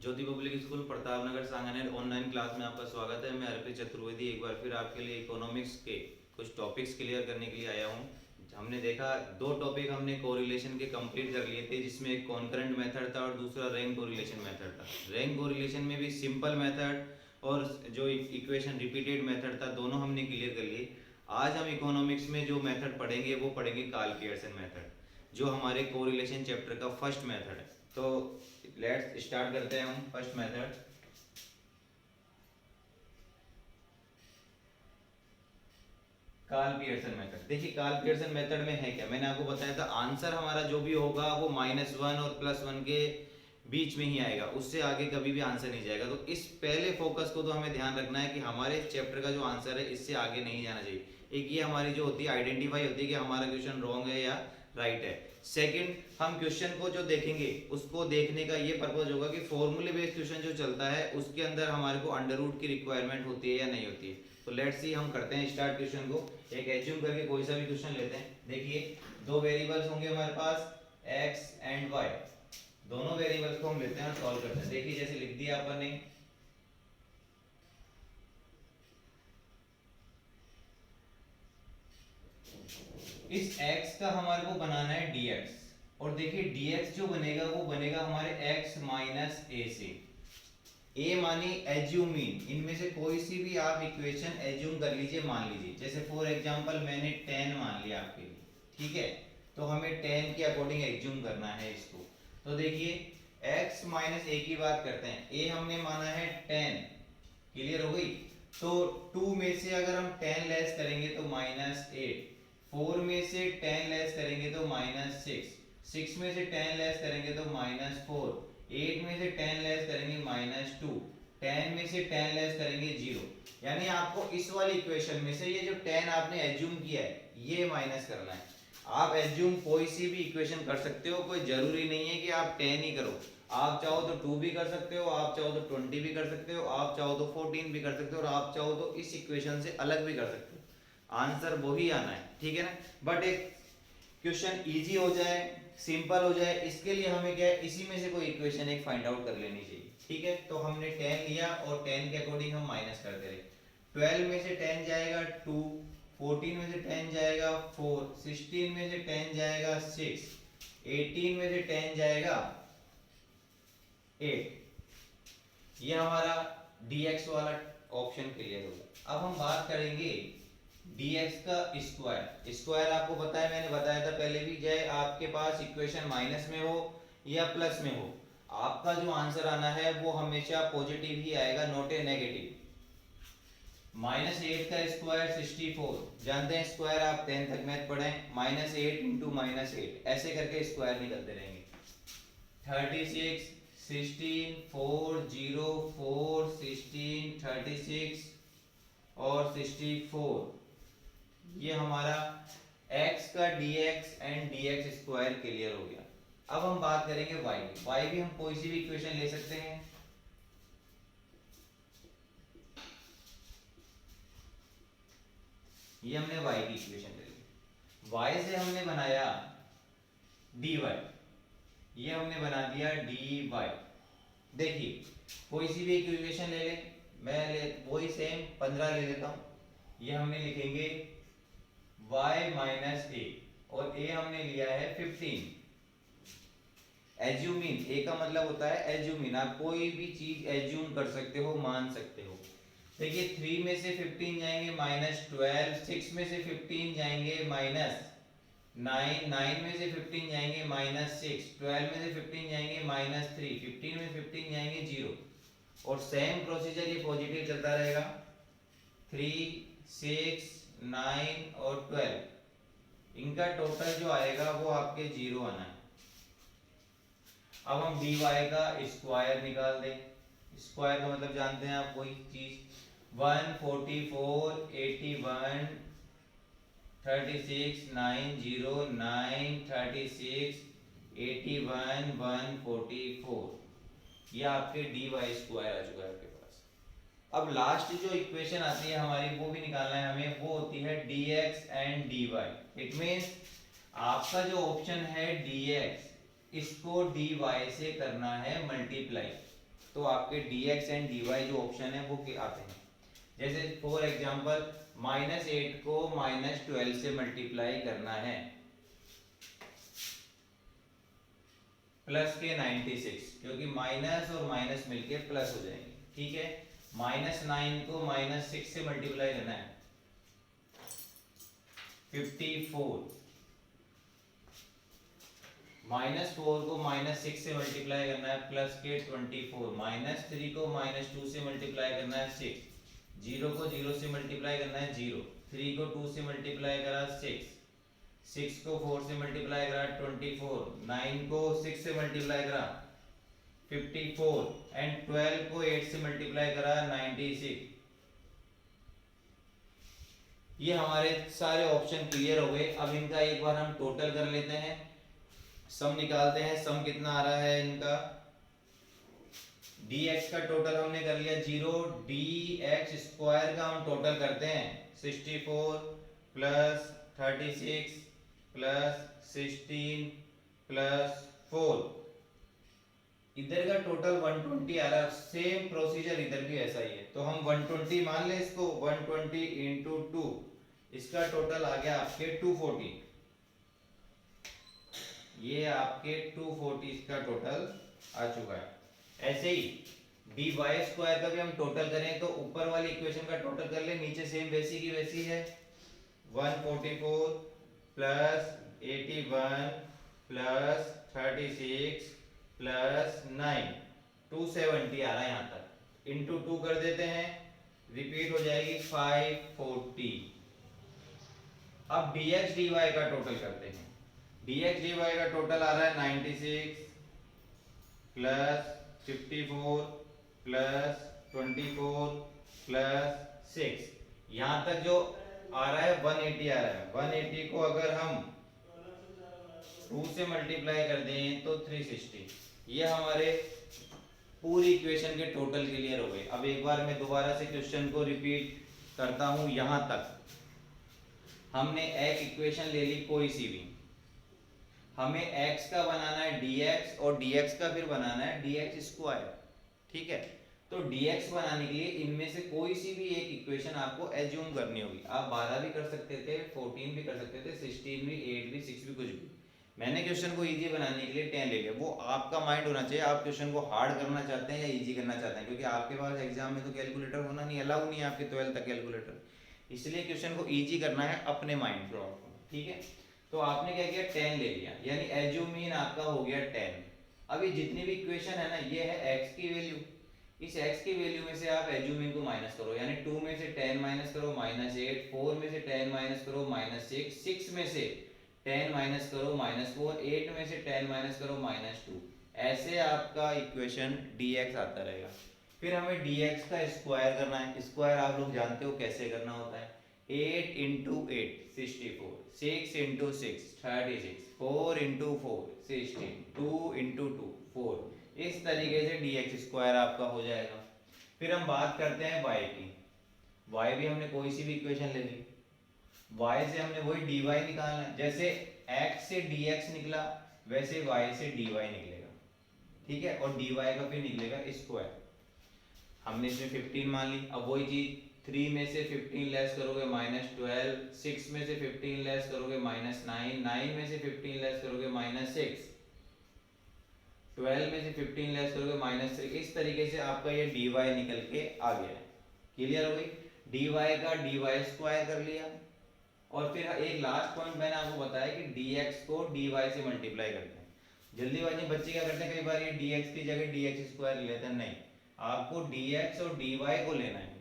ज्योति public school Pratap Nagar Sanganer online class में आपका स्वागत है। मैं अर्पित चतुर्वेदी एक बार फिर आपके लिए इकोनॉमिक्स के कुछ टॉपिक्स क्लियर करने के लिए आया हूँ। हमने देखा दो टॉपिक हमने कोरिलेशन के कंप्लीट कर लिए थे, जिसमें एक कॉन्करेंट मेथड था और दूसरा रैंक कोरिलेशन मेथड था। रैंक कोरिलेशन में भी सिंपल मेथड और जो इक्वेशन रिपीटेड मेथड था, दोनों हमने क्लियर कर लिए। आज हम इकोनॉमिक्स में जो मेथड पढ़ेंगे वो पढ़ेंगे कार्ल पियर्सन मेथड, जो हमारे कोरिलेशन चैप्टर का फर्स्ट मेथड है। तो लेट्स स्टार्ट करते हैं हम first method. Karl Pearson method. देखिए कार्ल पियर्सन मेथड में है क्या, मैंने आपको बताया था आंसर हमारा जो भी होगा वो -1 और +1 के बीच में ही आएगा, उससे आगे कभी भी आंसर नहीं जाएगा। तो इस पहले फोकस को तो हमें ध्यान रखना है कि हमारे चैप्टर का जो आंसर है इससे आगे नहीं जाना चाहिए। एक ये हमारी जो होती है आइडेंटिफाई होती है कि हमारा क्वेश्चन रॉन्ग है या राइट है। सेकंड, हम क्वेश्चन को जो देखेंगे उसको देखने का ये पर्पज होगा कि फॉर्मूले बेस्ड क्वेश्चन जो चलता है उसके अंदर हमारे को अंडर रूट की रिक्वायरमेंट होती है या नहीं होती है। तो लेट्स सी, हम करते हैं स्टार्ट क्वेश्चन को। एक एज्यूम करके कोई सा भी क्वेश्चन लेते हैं। देखिए दो वेरिएबल्स होंगे हमारे पास x एंड y, दोनों वेरिएबल्स को हम लेते हैं और सॉल्व करते हैं। देखिए जैसे लिख दिया अपन ने, इस x का हमारे को बनाना है dx, और देखिए dx जो बनेगा वो बनेगा हमारे x माइनस a से। a माने एज्यूम मीन, इनमें से कोई सी भी आप इक्वेशन एज्यूम कर लीजिए, मान लीजिए। जैसे फॉर एग्जांपल मैंने 10 मान लिया आपके लिए, ठीक है। तो हमें 10 के अकॉर्डिंग एज्यूम करना है इसको। तो देखिए x माइनस a की बात करते हैं, a हमने माना है 10, क्लियर हो गई। तो 2 में से अगर हम 10 लेस करेंगे तो -8, 4 में से 10 लेस करेंगे तो -6, 6 में से 10 लेस करेंगे तो -4, 8 में से 10 लेस करेंगे -2, 10 में से 10 लेस करेंगे 0। यानी आपको इस वाली इक्वेशन में से ये जो 10 आपने एज्यूम किया है ये माइनस करना है। आप एज्यूम कोई सी भी इक्वेशन कर सकते हो, कोई जरूरी नहीं है कि आप 10 ही करो। आप चाहो तो 2 भी कर सकते हो, आप चाहो तो 20 भी कर सकते हो, आप चाहो तो 14 भी कर सकते हो, और आप चाहो तो इस इक्वेशन से अलग भी कर सकते हो। आंसर वही आना है, ठीक है ना। बट एक क्वेश्चन इजी हो जाए, सिंपल हो जाए, इसके लिए हमें क्या है, इसी में से कोई इक्वेशन एक फाइंड आउट कर लेनी चाहिए, ठीक है। तो हमने 10 लिया और 10 के अकॉर्डिंग हम माइनस करते रहे। 12 में से 10 जाएगा 2, 14 में से 10 जाएगा 4, 16 में से 10 जाएगा 6, 18 में से 10 जाएगा 8। ये हमारा dx वाला ऑप्शन क्लियर होगा। अब हम बात करेंगे dx का स्क्वायर। स्क्वायर आपको पता है, मैंने बताया था पहले भी, चाहे आपके पास इक्वेशन माइनस में हो या प्लस में हो, आपका जो आंसर आना है वो हमेशा पॉजिटिव ही आएगा, नॉट ए नेगेटिव। -8 का स्क्वायर 64, जानते हैं स्क्वायर आप 10 तक मैथ पढ़े, -8 इंटू -8 ऐसे करके स्क्वायर निकलते रहेंगे। 36, 16, 4, 0, 4, 16, 36 और 64। ये हमारा x का dx and dx square clear हो गया। अब हम बात करेंगे y की। y भी हम कोई सी भी इक्वेशन ले सकते हैं। ये हमने y की इक्वेशन ले ली, y से हमने बनाया dy, ये हमने बना दिया dy। देखिए कोई सी भी इक्वेशन ले ले, मैं वही सेम 15 ले लेता हूं। ये हमने लिखेंगे y माइनस a, और a हमने लिया है 15। एज्यूमिन, a का मतलब होता है एज्यूमिन, आप कोई भी चीज एज्यूम कर सकते हो, मान सकते हो। देखिए 3 में से 15 जाएंगे -12, 6 में से 15 जाएंगे -9, 9 में से 15 जाएंगे -6, 12 में से 15 जाएंगे -3, 15 में 15 जाएंगे 0। और सेम प्रोसीजर ये पॉजिटिव चलता रहेगा, 3, 6, 9 और 12, इनका टोटल जो आएगा वो आपके 0 आना है। अब हम dy का स्क्वायर निकाल दें। स्क्वायर का मतलब जानते हैं आप, कोई चीज 144, 81, 36, 90, 9, 36, 81, 144। ये आपके dy स्क्वायर आ चुका है आपके पास। अब लास्ट जो इक्वेशन आती है हमारी वो भी निकालना है हमें, वो होती है dx and dy। It means आपका जो ऑप्शन है dx, इसको dy से करना है मल्टीप्लाई। तो आपके dx एंड dy जो ऑप्शन है वो के आते हैं। जैसे फॉर एग्जांपल -8 को -12 से मल्टीप्लाई करना है प्लस के 96, क्योंकि माइनस और माइनस मिलके प्लस हो जाएंगे, ठीक है। -9 को -6 से मल्टीप्लाई करना है 54, -4 को -6 से मल्टीप्लाई करना है प्लस के 24, -3 को -2 से मल्टीप्लाई करना है 6, 0 को 0 से मल्टीप्लाई करना है 0, 3 को 2 से मल्टीप्लाई करा 6, 6 को 4 से मल्टीप्लाई करा 24, 9 को 6 से मल्टीप्लाई करा 54 एंड 12 को 8 से मल्टीप्लाई करा 96। ये हमारे सारे ऑप्शन क्लियर हो गए। अब इनका एक बार हम टोटल कर लेते हैं, सम निकालते हैं। सम कितना आ रहा है इनका, dx का टोटल हमने कर लिया 0, dx स्क्वायर का हम टोटल करते हैं 64 प्लस 36 प्लस 16 प्लस 4, इधर का टोटल 120 आ रहा है। सेम प्रोसीजर इधर भी ऐसा ही है, तो हम 120 मान ले इसको, 120 इंटू 2, इसका टोटल आ गया आपके 240, ये आपके 240 इसका टोटल आ चुका है। ऐसे ही dy स्क्वायर का भी हम टोटल करें तो ऊपर वाली इक्वेशन का टोटल कर ले, नीचे सेम वैसी की वैसी है, 144 प्लस 81 प्लस 36 प्लस 9, 270 आ रहा है यहाँ तक, इंटू 2 कर देते हैं, रिपीट हो जाएगी 540। अब dx dy का टोटल करते हैं, dx dy का टोटल आ रहा है 96 प्लस 54 प्लस 24 प्लस 6, यहाँ तक जो आ रहा है 180 आ रहा है। 180 को अगर हम 2 से मल्टीप्लाई कर दें तो 360, ये हमारे पूरी इक्वेशन के टोटल क्लियर हो गए। अब एक बार मैं दोबारा से क्वेश्चन को रिपीट करता हूं। यहां तक हमने एक इक्वेशन ले ली कोई सी भी, हमें x का बनाना है dx और dx का फिर बनाना है dx स्क्वायर, ठीक है। तो dx बनाने के लिए इनमें से कोई सी भी एक इक्वेशन आपको एज्यूम करनी होगी। आप 12 भी कर सकते थे, 14 भी कर सकते थे, 16 भी, 8 भी, 6 भी, कुछ भी। मैंने क्वेश्चन को इजी बनाने के लिए 10 ले लिया। वो आपका माइंड होना चाहिए, आप क्वेश्चन को हार्ड करना चाहते हैं या इजी करना चाहते हैं, क्योंकि आपके पास एग्जाम में तो कैलकुलेटर होना नहीं, अलाउ नहीं है आपके 12 तक कैलकुलेटर, इसलिए क्वेश्चन को इजी करना है अपने माइंड से, ठीक है। तो आपने क्या किया, 10 ले लिया, यानी एज्यूमीन आपका हो गया 10। अभी जितनी भी इक्वेशन है ना, ये है x की वैल्यू, इस x की वैल्यू में से आप एज्यूमीन को माइनस करो, यानी 2 में से 10 माइनस करो -8, 4 में से 10 माइनस करो -6, 6 में से 10 माइनस करो -4, 8 में से 10 माइनस करो -2, ऐसे आपका इक्वेशन dx आता रहेगा। फिर हमें dx का स्क्वायर करना है। स्क्वायर आप लोग जानते हो कैसे करना होता है, 8 इंटू 8 64, 6 इंटू 6 36, 4 इंटू 4 16, 2 इंटू 2 4, इस तरीके से dx स्क्वायर आपका हो जाएगा। फिर हम बात करते हैं y की। y भी हमने कोई सी भी इक्वेशन ले ली, y से हमने वही dy निकालना है। जैसे x से dx निकला वैसे y से dy निकलेगा, ठीक है, और dy का फिर निकलेगा स्क्वायर। हमने इसमें 15 मान ली। अब वही चीज 3 में से 15 लेस करोगे -12, 6 में से 15 लेस करोगे -9, 9 में से 15 लेस करोगे -6, 12 में से 15 लेस करोगे -3। इस तरीके से आपका ये dy निकल के आ गया है। क्लियर हो गई, dy का dy स्क्वायर कर लिया। और फिर एक लास्ट पॉइंट मैंने आपको बताया कि dx को dy से मल्टीप्लाई करते हैं। जल्दीबाजी बच्चे क्या करते हैं, कई बार ये dx की जगह dx स्क्वायर ले लेते हैं, नहीं, आपको dx और dy को लेना है।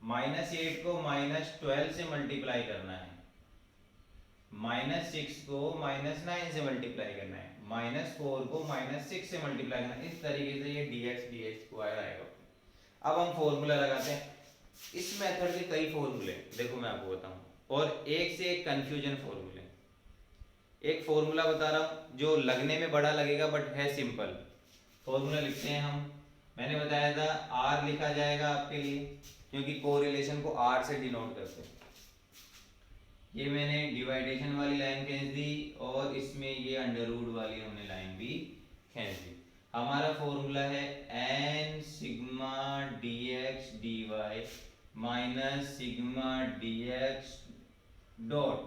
-8 को -12 से मल्टीप्लाई करना है, -6 को -9 से मल्टीप्लाई करना है, -4 को -6 से मल्टीप्लाई करना है। इस तरीके से ये dx स्क्वायर आएगा। अब हम फॉर्मूला लगाते हैं। इस मेथड के कई फॉर्मूले, देखो मैं आपको बताऊं, और एक से एक कंफ्यूजन फॉर्मूले। एक फॉर्मूला बता रहा हूं जो लगने में बड़ा लगेगा बट है सिंपल। फॉर्मूला लिखते हैं हम, मैंने बताया था r लिखा जाएगा आपके लिए, क्योंकि कोरिलेशन को r से डिनोट करते हैं। ये मैंने डिवाइडेशन वाली लाइन खींच दी और इसमें ये अंडर रूट वाली हमने लाइन भी खींच दी। हमारा फॉर्मूला है n minus sigma D X dot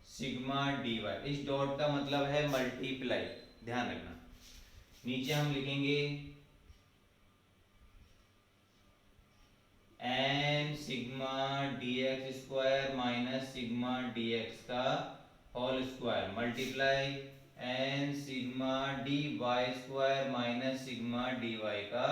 sigma D Y. इस डॉट का मतलब है मल्टीप्लाई, ध्यान रखना। नीचे हम लिखेंगे N sigma D X square minus sigma D X का whole square multiply N sigma D Y square minus sigma D Y का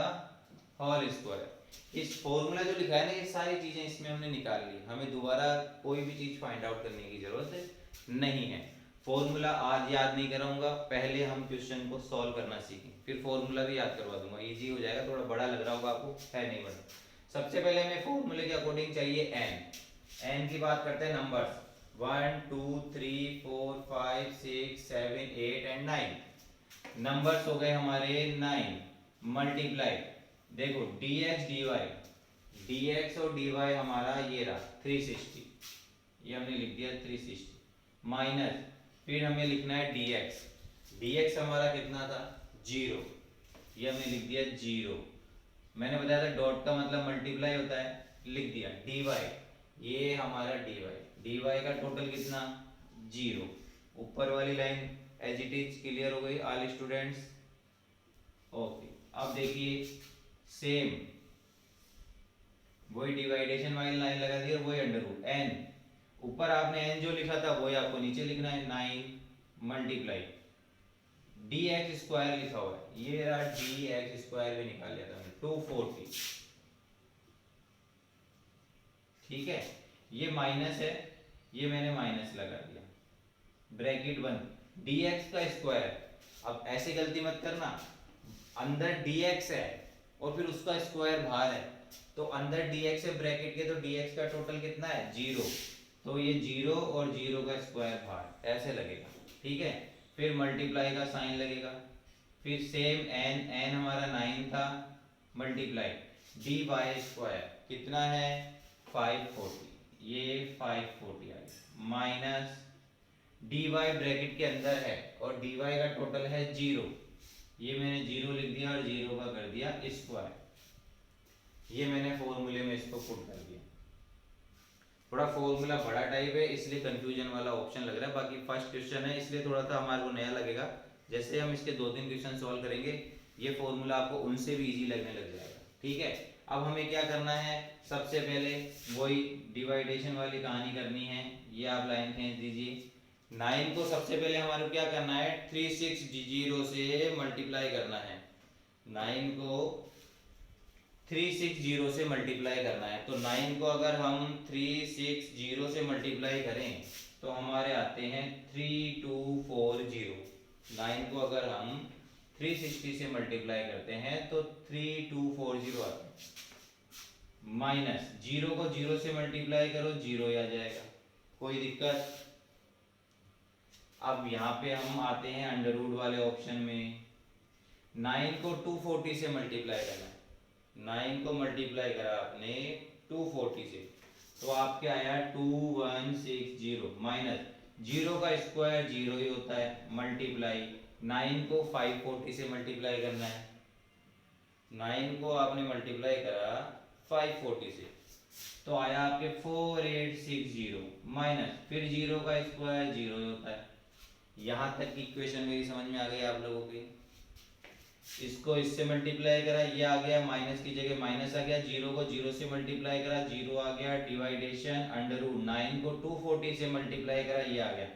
होल स्क्वायर। इस फॉर्मूला जो लिखा है ना, ये सारी चीजें इसमें हमने निकाल ली, हमें दोबारा कोई भी चीज फाइंड आउट करने की जरूरत नहीं है। फॉर्मूला आज याद नहीं कराऊंगा, पहले हम क्वेश्चन को सॉल्व करना सीखें, फिर फॉर्मूला भी याद करवा दूंगा, इजी हो जाएगा। थोड़ा बड़ा लग रहा होगा आपको, है नहीं बड़ा। सबसे पहले हमें फॉर्मूले के अकॉर्डिंग चाहिए एन की बात करते हैं नंबर्स 1 2 3 4 5 6 7 8 एंड 9 नंबर्स हो गए हमारे 9 मल्टीप्लाई देखो dx और dy हमारा ये रहा 360, ये हमने लिख दिया 360 माइनस फिर हमें लिखना है dx हमारा कितना था 0, ये हमने लिख दिया 0। मैंने बताया था डॉट का मतलब मल्टीप्लाई होता है, लिख दिया dy, ये हमारा dy का टोटल कितना 0। ऊपर वाली line as it is clear हो गई ऑल स्टूडेंट्स? ओके, अब देखिए सेम वही डिवाइडेशन वाली लाइन लगा दी और वही अंडर रूट एन, ऊपर आपने एन जो लिखा था वही आपको नीचे लिखना है 9 मल्टीप्लाई डी एक्स स्क्वायर लिखा हुआ है, ये रहा डी एक्स स्क्वायर भी निकाल लिया था हमने 240, ठीक है। ये माइनस है, ये मैंने माइनस लगा दिया, ब्रैकेट बंद dx का स्क्वायर। अब ऐसे गलती मत करना, अंदर dx है और फिर उसका स्क्वायर बाहर है, तो अंदर dx है ब्रैकेट के, तो dx का टोटल कितना है 0, तो ये 0 और 0 का स्क्वायर बाहर ऐसे लगेगा, ठीक है। फिर मल्टीप्लाई का साइन लगेगा, फिर सेम n हमारा 9 था मल्टीप्लाई dy स्क्वायर कितना है 540, ये 540 आ गया माइनस dy ब्रैकेट के अंदर है और dy का टोटल है 0, ये मैंने 0 लिख दिया और 0 का कर दिया स्क्वायर, ये मैंने फॉर्मूले में इसको पुट कर दिया। थोड़ा फॉर्मूला बड़ा टाइप है इसलिए कंफ्यूजन वाला ऑप्शन लग रहा है, बाकी फर्स्ट क्वेश्चन है इसलिए थोड़ा सा हमारे को नया लगेगा। जैसे हम इसके 2-3 क्वेश्चन सॉल्व करेंगे ये फॉर्मूला आपको उनसे भी इजी लगने लग जाएगा, ठीक है। अब हमें क्या करना है, सबसे पहले वही डिवाइडेशन वाली कहानी करनी है, ये आप लाइन खींच दीजिए। 9 को सबसे पहले हमारे को क्या करना है 360 से मल्टीप्लाई करना है, 9 को 360 से मल्टीप्लाई करना है। तो 9 को अगर हम 360 से मल्टीप्लाई करें तो हमारे आते हैं 3240। 9 को अगर हम 360 से मल्टीप्लाई करते हैं तो 3240 आता है, माइनस 0 को 0 से मल्टीप्लाई करो 0 ही आ जाएगा, कोई दिक्कत। अब यहाँ पे हम आते हैं अंडर रूट वाले ऑप्शन में, 9 को 240 से मल्टीप्लाई करना है, 9 को मल्टीप्लाई करा आपने 240 से तो आपके आया 2160 माइनस 0 का स्क्वायर 0 ही होता है मल्टीप्लाई 9 को 540 से मल्टीप्लाई करना है, 9 को आपने मल्टीप्लाई करा 540 से तो आया आपके 4860 माइनस फिर 0 का स्क्वायर 0 ही होता है। यहाँ तक की इक्वेशन मेरी समझ में आ गई आप लोगों की? इसको इससे मल्टीप्लाई करा ये आ गया, माइनस की जगह माइनस आ गया, 0 को 0 से मल्टीप्लाई करा 0 आ गया, डिवाइडेशन अंडर रूट 9 को 240 से मल्टीप्लाई करा ये आ गया,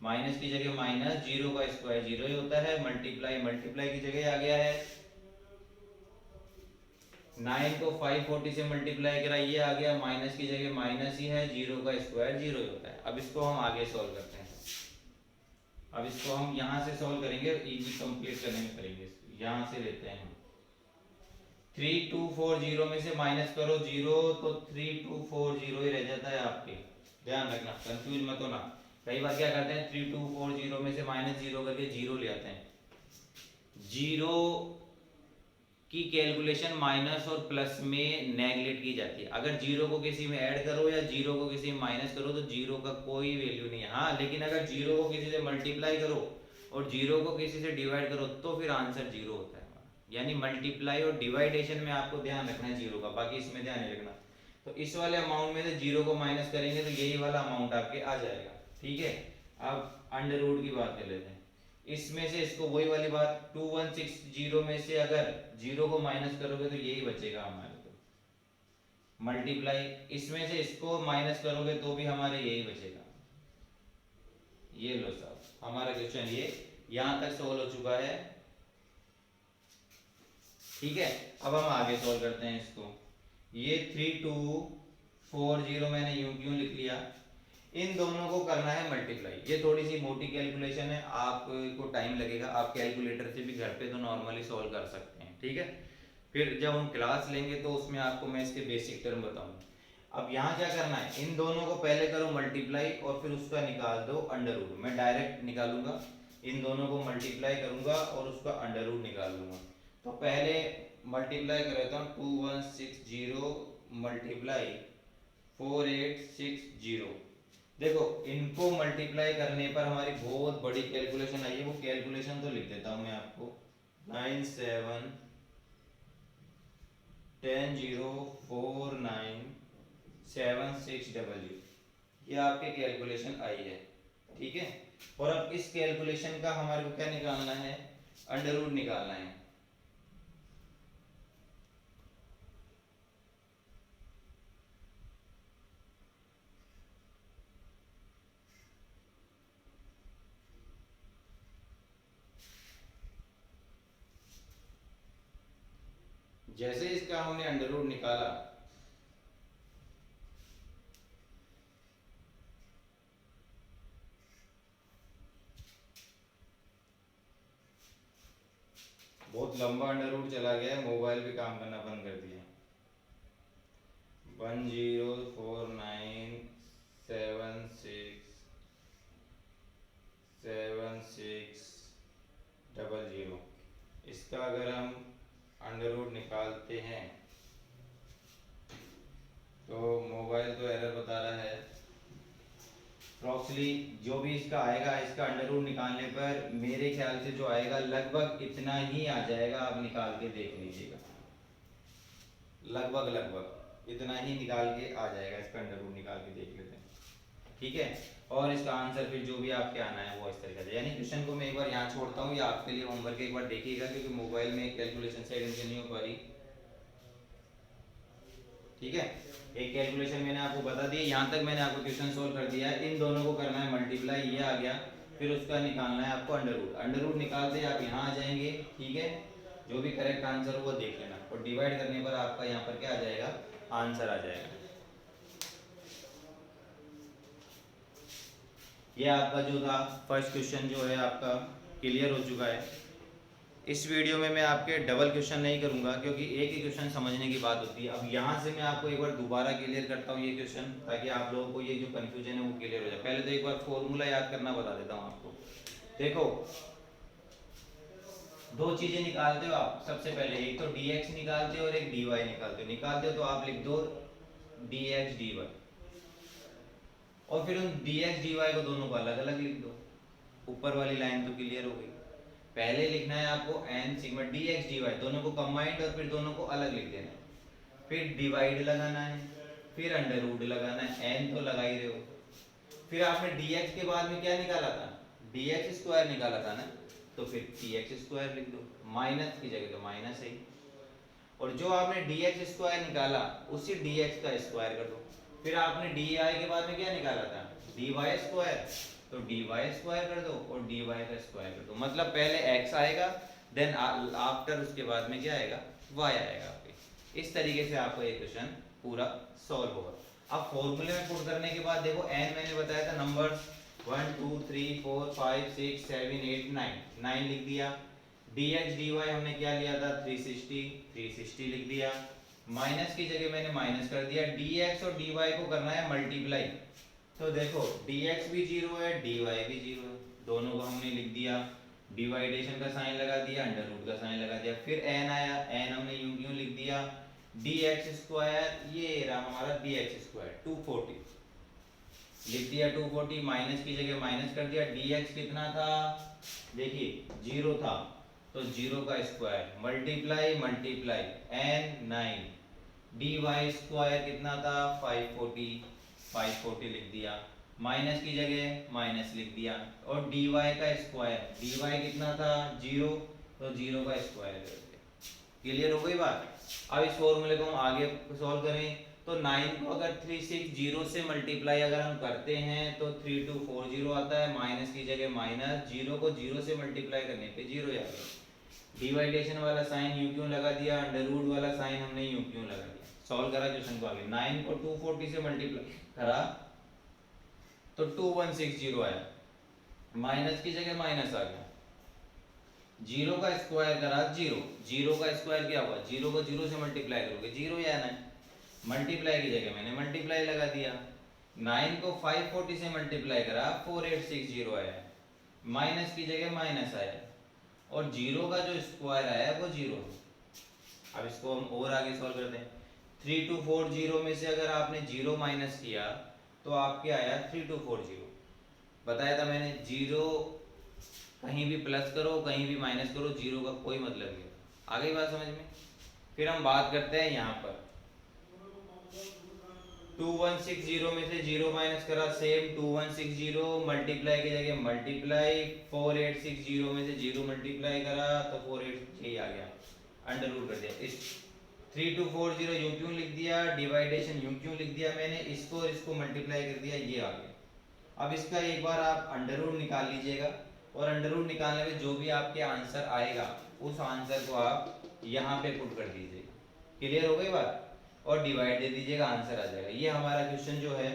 माइनस की जगह माइनस 0 का स्क्वायर 0 ही होता है, मल्टीप्लाई की जगह आ गया है। 9 को 540 से मल्टीप्लाई करा ये आ गया, माइनस की जगह माइनस ही है, 0 का स्क्वायर 0 ही होता है। अब इसको हम आगे सॉल्व करते हैं, अब इसको हम यहाँ से सॉल्व करेंगे, इजी कंप्लीट करने में करेंगे। यहाँ से लेते हैं हम 3240 में से माइनस करो 0 तो 3240 ही रह जाता है आपके, ध्यान रखना कंफ्यूज मत होना। कई बार क्या करते हैं 3240 में से माइनस 0 करके 0 ले आते हैं, 0 की कैलकुलेशन माइनस और प्लस में नेगलेक्ट की जाती है। अगर 0 को किसी में ऐड करो या 0 को किसी में माइनस करो तो 0 का कोई वैल्यू नहीं है, हाँ लेकिन अगर 0 को किसी से मल्टीप्लाई करो और 0 को किसी से डिवाइड करो तो फिर आंसर 0 होता है हमारा। यानी मल्टीप्लाई और डिवाइडेशन में आपको ध्यान रखना है 0 का, बाकी इसमें ध्यान नहीं रखना। तो इस वाले अमाउंट में से 0 को माइनस करेंगे तो यही वाला अमाउंट आपके आ जाएगा। ठीक है, अब अंडर रूट की बात कर लेते हैं। इसमें से इसको वही वाली बात 2160 में से अगर 0 को माइनस करोगे तो यही बचेगा हमारे को, मल्टीप्लाई इसमें से इसको माइनस करोगे तो भी हमारे यही बचेगा। ये लो साहब, हमारा क्वेश्चन ये यहां तक सॉल्व हो चुका है। ठीक है, अब हम आगे सॉल्व करते हैं इसको। ये 3240 मैंने यूं क्यों लिख लिया, इन दोनों को करना है मल्टीप्लाई। ये थोड़ी सी मोटी कैलकुलेशन है, आपको टाइम लगेगा, आप कैलकुलेटर से भी घर पे तो नॉर्मली सॉल्व कर सकते हैं। ठीक है, फिर जब हम क्लास लेंगे तो उसमें आपको मैं इसके बेसिक टर्म बताऊंगा। अब यहाँ क्या करना है, इन दोनों को पहले करो मल्टीप्लाई और फिर उसका निकाल दो अंडर रूट। मैं डायरेक्ट निकालूंगा, इन दोनों को मल्टीप्लाई करूंगा और उसका अंडर रूट निकाल लूंगा। तो पहले मल्टीप्लाई कर लेता हूँ, 2160 मल्टीप्लाई 4860। देखो इनको मल्टीप्लाई करने पर हमारी बहुत बड़ी कैलकुलेशन आई है, वो कैलकुलेशन तो लिख देता हूँ मैं आपको। 97 10 0 4 9 7 6 00, ये आपके कैलकुलेशन आई है। ठीक है, और अब इस कैलकुलेशन का हमारे को क्या निकालना है, अंडर रूट निकालना है। जैसे इसका हमने अंडर रूट निकाला, बहुत लंबा अंडर रूट चला गया, मोबाइल पे काम करना बंद कर दिया। 1049767600, इसका अगर हम अंडर रूट निकालते हैं तो मोबाइल तो एरर बता रहा है। अप्रॉक्सली जो भी इसका आएगा, इसका अंडर रूट निकालने पर मेरे ख्याल से जो आएगा लगभग इतना ही आ जाएगा। आप निकाल के देख लीजिएगा, लगभग इतना ही निकाल के आ जाएगा। इसका अंडर रूट निकाल के देख लेते हैं। ठीक है, और इसका आंसर फिर जो भी आपके आना है वो इस तरीके से, यानी क्वेश्चन को मैं एक बार यहाँ छोड़ता हूँ, ये आपके लिए होमवर्क एक बार देखिएगा, क्योंकि मोबाइल में कैलकुलेशन साइड इनसे नहीं हो पा रही। ठीक है, एक कैलकुलेशन मैंने आपको बता दी, यहाँ तक मैंने आपको क्वेश्चन सोल्व कर दिया है। इन दोनों को करना है मल्टीप्लाई, ये आ गया, फिर उसका निकालना है आपको अंडर रूट। अंडर रूट निकालते आप यहाँ आ जाएंगे। ठीक है, जो भी करेक्ट आंसर हो वो देख लेना, और डिवाइड करने पर आपका यहाँ पर क्या आ जाएगा, आंसर आ जाएगा। ये आपका जो था फर्स्ट क्वेश्चन जो है आपका क्लियर हो चुका है। इस वीडियो में मैं आपके डबल क्वेश्चन नहीं करूंगा, क्योंकि एक ही क्वेश्चन समझने की बात होती है। अब यहाँ से मैं आपको एक बार दोबारा क्लियर करता हूँ ये क्वेश्चन, ताकि आप लोगों को ये जो कंफ्यूजन है वो क्लियर हो जाए। पहले तो एक बार फॉर्मूला याद करना बता देता हूँ आपको। देखो दो चीजें निकालते हो आप, सबसे पहले एक तो dx निकालते हो और एक dy निकालते हो तो आप लिख दो dx dy, और फिर उन dx dy को दोनों को अलग अलग लिख दो। ऊपर वाली लाइन तो क्लियर हो गई। पहले लिखना है आपको n सिग्मा dx dy, दोनों को कंबाइंड और फिर दोनों को अलग लिख देना है। फिर डिवाइड लगाना है, फिर अंडर रूट लगाना है, n तो लगा ही रहे हो। फिर आपने dx के बाद में क्या निकाला था, dx स्क्वायर निकाला था ना, तो फिर dx स्क्वायर लिख दो, माइनस की जगह तो माइनस है। और जो आपने dx स्क्वायर निकाला उसी dx का स्क्वायर कर दो। फिर आपने dy के बाद में क्या निकाला था, dy स्क्वायर, तो dy स्क्वायर कर दो और dy का स्क्वायर कर दो। मतलब पहले x आएगा, देन आफ्टर उसके बाद में क्या आएगा, y आएगा आपके। इस तरीके से आपको ये क्वेश्चन पूरा सॉल्व होगा। अब फॉर्मूले में पुट करने के बाद देखो n मैंने बताया था नंबर 1 2 3 4 5 6 7 8 9, 9 लिख दिया। dx dy हमने क्या लिया था, 360 लिख दिया। माइनस की जगह मैंने माइनस कर दिया। dx और dy को करना है मल्टीप्लाई, तो देखो dx भी 0 है, dy भी 0 है, दोनों को हमने लिख दिया। डिवाइडेशन का साइन लगा दिया, अंडर रूट का साइन लगा दिया। फिर n आया, n हमने यूं क्यों लिख दिया, dx स्क्वायर, ये रहा हमारा dx स्क्वायर 240 लिख दिया। 240 माइनस की जगह माइनस कर दिया। dx कितना था, देखिए 0 था, तो 0 का square multiply n 9, D Y square कितना था 540 लिख दिया, माइनस की जगह माइनस लिख दिया, और डी वाई का स्क्वायर, डी वाई कितना था 0, तो 0 का स्क्वायर कर दिया। क्लियर हो गई बात। अब इस फॉर्मूले को हम आगे सॉल्व करें तो 9 को अगर 360 से मल्टीप्लाई अगर हम करते हैं तो 3240 आता है, माइनस की जगह माइनस, 0 को 0 से मल्टीप्लाई करने पे 0 आ गया, डिवाइडेशन वाला साइन यू क्यों लगा दिया, अंडर रूट वाला साइन हमने यू क्यों लगा दिया। सॉल्व करा क्वेश्चन को आगे, 9 को 240 से मल्टीप्लाई करा तो 2160 आया, माइनस की जगह माइनस आ गया, 0 का स्क्वायर करा 0, 0 का स्क्वायर क्या हुआ, 0 को 0 से मल्टीप्लाई करोगे 0 ही आना है, मल्टीप्लाई की जगह मैंने मल्टीप्लाई लगा दिया, 9 को 540 से मल्टीप्लाई करा 4860 आया, माइनस की जगह माइनस आया, और 0 का जो स्क्वायर आया वो 0। अब इसको हम और आगे सॉल्व करते हैं, 3240 में से अगर आपने 0 माइनस किया तो आपके आया 3240, बताया था मैंने 0 कहीं भी प्लस करो कहीं भी माइनस करो 0 का कोई मतलब नहीं। आ गई बात समझ में। फिर हम बात करते हैं यहाँ पर 2160 में से 0 माइनस करा, सेम 2160 मल्टीप्लाई की जगह मल्टीप्लाई, 4860 में से 0 मल्टीप्लाई करा तो 48 आ गया, अंडर रूट कर दिया, इस 3240 यूं क्यों लिख दिया, डिवाइडेशन यूं क्यों लिख दिया मैंने, इसको और इसको मल्टीप्लाई कर दिया, ये आ गया। अब इसका एक बार आप अंडर रूट निकाल लीजिएगा, और अंडर रूट निकालने में जो भी आपके आंसर आएगा उस आंसर को आप यहाँ पे पुट कर दीजिएगा। क्लियर हो गई बात, और डिवाइड दे दीजिएगा, आंसर आ जाएगा। ये हमारा क्वेश्चन जो है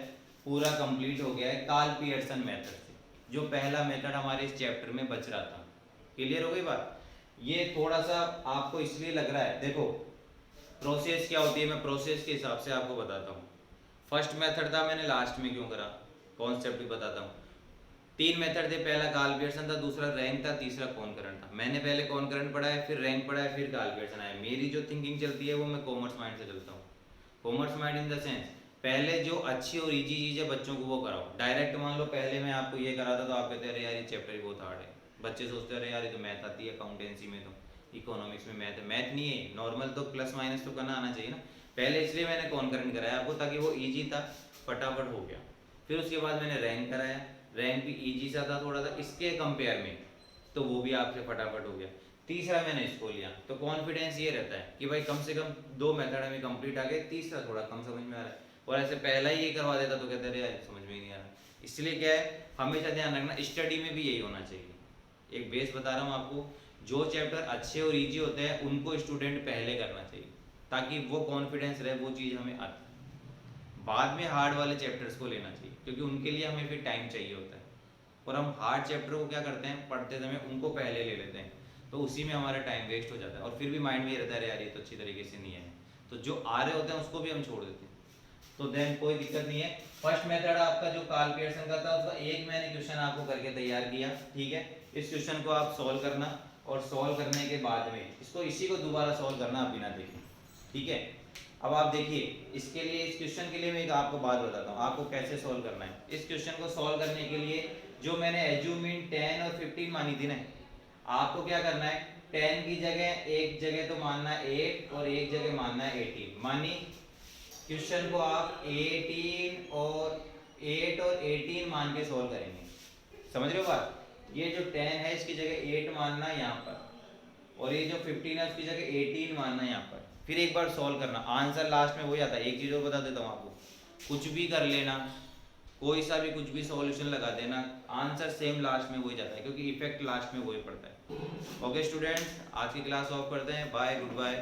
पूरा कंप्लीट हो गया है कार्ल पियर्सन मेथड से, जो पहला मेथड हमारे इस चैप्टर में बच रहा था। क्लियर हो गई बात। ये थोड़ा सा आपको इसलिए लग रहा है, देखो प्रोसेस क्या होती है, मैं प्रोसेस के हिसाब से आपको बताता हूँ। फर्स्ट मेथड था, मैंने लास्ट में क्यों करा, कॉन्सेप्ट भी बताता हूँ। 3 मेथड थे, पहला कार्ल पियर्सन था, दूसरा रैंक था, तीसरा कॉनकरेंट था। मैंने पहले कॉनकरेंट पढ़ा है, फिर रैंक पढ़ा है, फिर कार्ल पियर्सन आया। मेरी जो थिंकिंग चलती है वो मैं कॉमर्स माइंड से चलता हूँ। Commerce mind in the sense, पहले जो अच्छी और इजी चीज़ है बच्चों को वो कराओ। डायरेक्ट मान लो पहले मैं आपको ये करा था तो आप कहते अरे यार ये चैप्टर ही बहुत हार्ड है, बच्चे सोचते अरे यार ये तो मैथ आती है अकाउंटेंसी में, तो इकोनॉमिक्स में मैथ है। मैथ नहीं है, नॉर्मल तो प्लस माइनस तो करना आना चाहिए ना। पहले इसलिए मैंने कॉनकरेंट कराया आपको ताकि वो ईजी था, फटाफट हो गया। फिर उसके बाद मैंने रैंक कराया, रैंक भी ईजी सा था थोड़ा सा इसके कंपेयर में, तो वो भी आपसे फटाफट हो गया। तीसरा मैंने इसको लिया, तो कॉन्फिडेंस ये रहता है कि भाई कम से कम 2 मेथड हमें कंप्लीट आ गए, तीसरा थोड़ा कम समझ में आ रहा है। और ऐसे पहला ही ये करवा देता तो कहते रहे यार समझ में ही नहीं आ रहा। इसलिए क्या है, हमेशा ध्यान रखना स्टडी में भी यही होना चाहिए। एक बेस बता रहा हूँ आपको, जो चैप्टर अच्छे और ईजी होते हैं उनको स्टूडेंट पहले करना चाहिए ताकि वो कॉन्फिडेंस रहे, वो चीज़ हमें आती है। बाद में हार्ड वाले चैप्टर्स को लेना चाहिए क्योंकि उनके लिए हमें फिर टाइम चाहिए होता है, और हम हार्ड चैप्टर को क्या करते हैं, पढ़ते समय उनको पहले ले लेते हैं, तो उसी में हमारा टाइम वेस्ट हो जाता है। और फिर भी माइंड में ये रहता है यार ये तो अच्छी तरीके से नहीं है, तो जो आ रहे होते हैं उसको भी हम छोड़ देते हैं, तो देन कोई दिक्कत नहीं है। फर्स्ट मेथड आपका जो कार्ल पियर्सन का था उसका एक मैंने क्वेश्चन आपको करके तैयार किया, ठीक है। इस क्वेश्चन को आप सॉल्व करना, और सॉल्व करने के बाद में इसको इसी को दोबारा सॉल्व करना आप बिना देखे, ठीक है। अब आप देखिए, इसके लिए इस क्वेश्चन के लिए मैं एक आपको बात बताता हूँ आपको कैसे सॉल्व करना है। इस क्वेश्चन को सॉल्व करने के लिए जो मैंने एज्यूमिन 10 और 15 मानी थी ना, आपको क्या करना है, 10 की जगह एक जगह तो मानना है 8 और एक जगह मानना है 18। मानी क्वेश्चन को आप 8 और 18 मान के सॉल्व करेंगे, समझ रहे हो बात। ये जो 10 है इसकी जगह 8 मानना है यहाँ पर, और ये जो 15 है उसकी जगह 18 मानना है यहाँ पर। फिर एक बार सॉल्व करना, आंसर लास्ट में वही आता है। एक चीज़ और बता देता हूँ आपको, कुछ भी कर लेना, कोई सा भी कुछ भी सॉल्यूशन लगा देना, आंसर सेम लास्ट में वही जाता है क्योंकि इफेक्ट लास्ट में वही पड़ता है। ओके स्टूडेंट्स, आज की क्लास ऑफ करते हैं, बाय, गुड बाय।